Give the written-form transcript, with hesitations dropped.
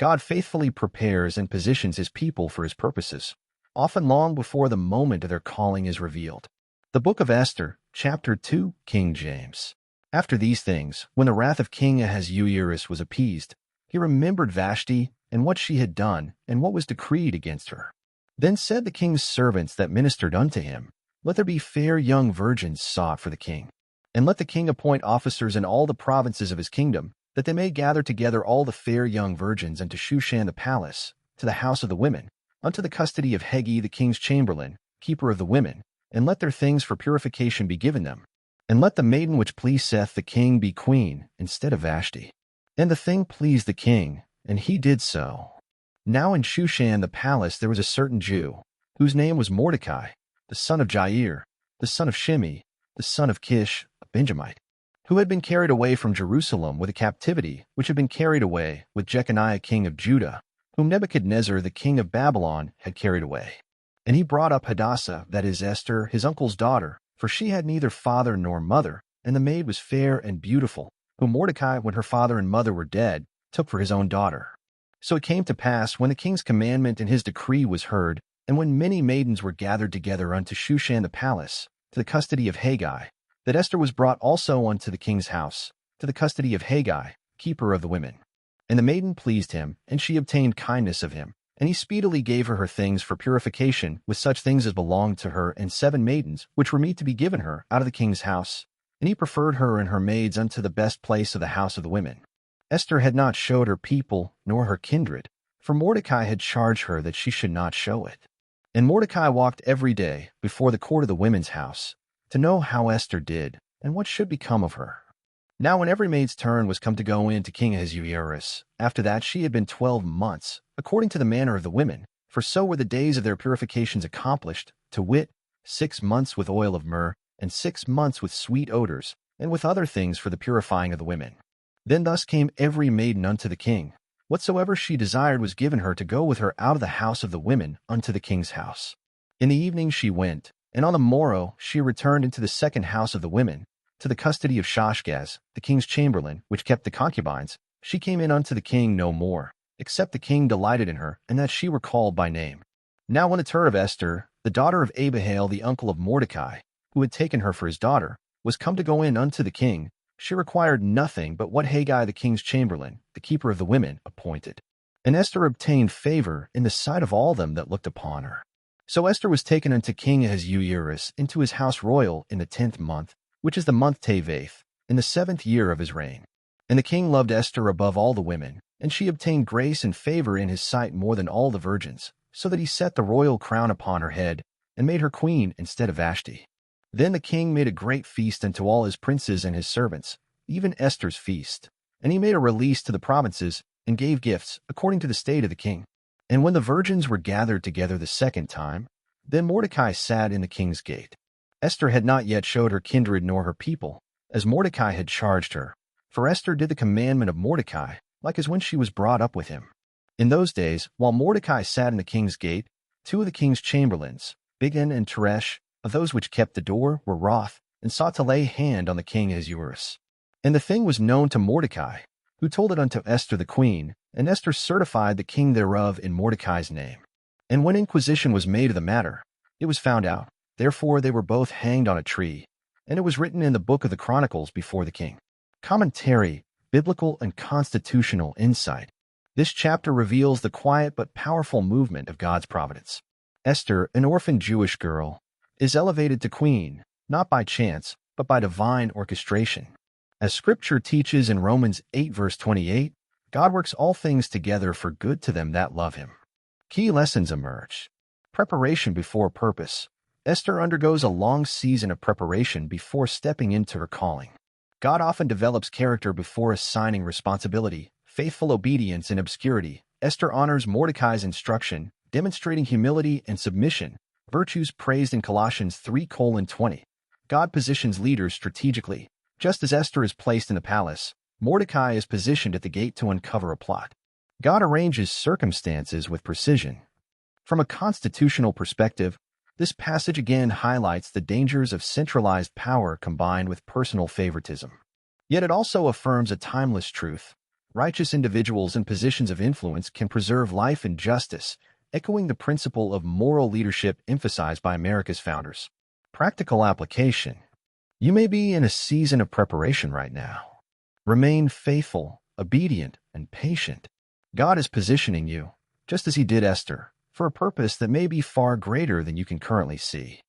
God faithfully prepares and positions his people for his purposes, often long before the moment of their calling is revealed. The Book of Esther, Chapter 2, King James. After these things, when the wrath of King Ahasuerus was appeased, he remembered Vashti and what she had done and what was decreed against her. Then said the king's servants that ministered unto him, Let there be fair young virgins sought for the king. And let the king appoint officers in all the provinces of his kingdom, that they may gather together all the fair young virgins unto Shushan the palace, to the house of the women, unto the custody of Hegi the king's chamberlain, keeper of the women, and let their things for purification be given them. And let the maiden which pleaseth the king be queen, instead of Vashti. And the thing pleased the king, and he did so. Now in Shushan the palace there was a certain Jew, whose name was Mordecai, the son of Jair, the son of Shimei, the son of Kish, a Benjamite, who had been carried away from Jerusalem with a captivity which had been carried away with Jeconiah king of Judah, whom Nebuchadnezzar the king of Babylon had carried away. And he brought up Hadassah, that is Esther, his uncle's daughter, for she had neither father nor mother, and the maid was fair and beautiful, whom Mordecai, when her father and mother were dead, took for his own daughter. So it came to pass, when the king's commandment and his decree was heard, and when many maidens were gathered together unto Shushan the palace, to the custody of Hagi, that Esther was brought also unto the king's house, to the custody of Hagi, keeper of the women. And the maiden pleased him, and she obtained kindness of him, and he speedily gave her things for purification, with such things as belonged to her, and 7 maidens, which were meet to be given her out of the king's house. And he preferred her and her maids unto the best place of the house of the women. Esther had not showed her people, nor her kindred, for Mordecai had charged her that she should not show it. And Mordecai walked every day before the court of the women's house, to know how Esther did, and what should become of her. Now when every maid's turn was come to go in to King Ahasuerus, after that she had been 12 months, according to the manner of the women, for so were the days of their purifications accomplished, to wit, 6 months with oil of myrrh, and 6 months with sweet odors, and with other things for the purifying of the women. Then thus came every maiden unto the king. Whatsoever she desired was given her to go with her out of the house of the women unto the king's house. In the evening she went, and on the morrow she returned into the second house of the women, to the custody of Shashgaz, the king's chamberlain, which kept the concubines. She came in unto the king no more, except the king delighted in her, and that she were called by name. Now when it heard of Esther, the daughter of Abihail, the uncle of Mordecai, who had taken her for his daughter, was come to go in unto the king, she required nothing but what Hagi the king's chamberlain, the keeper of the women, appointed. And Esther obtained favor in the sight of all them that looked upon her. So Esther was taken unto King Ahasuerus into his house royal in the 10th month, which is the month Tevath, in the 7th year of his reign. And the king loved Esther above all the women, and she obtained grace and favor in his sight more than all the virgins, so that he set the royal crown upon her head, and made her queen instead of Vashti. Then the king made a great feast unto all his princes and his servants, even Esther's feast. And he made a release to the provinces, and gave gifts, according to the state of the king. And when the virgins were gathered together the second time, then Mordecai sat in the king's gate. Esther had not yet showed her kindred nor her people, as Mordecai had charged her. For Esther did the commandment of Mordecai, like as when she was brought up with him. In those days, while Mordecai sat in the king's gate, 2 of the king's chamberlains, Bigthan and Teresh, of those which kept the door, were wroth, and sought to lay hand on the king Ahasuerus. And the thing was known to Mordecai, who told it unto Esther the queen, and Esther certified the king thereof in Mordecai's name. And when inquisition was made of the matter, it was found out. Therefore they were both hanged on a tree, and it was written in the book of the Chronicles before the king. Commentary, Biblical and Constitutional Insight. This chapter reveals the quiet but powerful movement of God's providence. Esther, an orphan Jewish girl, is elevated to queen, not by chance, but by divine orchestration. As Scripture teaches in Romans 8 verse 28, God works all things together for good to them that love him. Key lessons emerge. Preparation before purpose. Esther undergoes a long season of preparation before stepping into her calling. God often develops character before assigning responsibility, faithful obedience in obscurity. Esther honors Mordecai's instruction, demonstrating humility and submission, virtues praised in Colossians 3:20. God positions leaders strategically. Just as Esther is placed in the palace, Mordecai is positioned at the gate to uncover a plot. God arranges circumstances with precision. From a constitutional perspective, this passage again highlights the dangers of centralized power combined with personal favoritism. Yet it also affirms a timeless truth. Righteous individuals in positions of influence can preserve life and justice, echoing the principle of moral leadership emphasized by America's founders. Practical application. You may be in a season of preparation right now. Remain faithful, obedient, and patient. God is positioning you, just as he did Esther, for a purpose that may be far greater than you can currently see.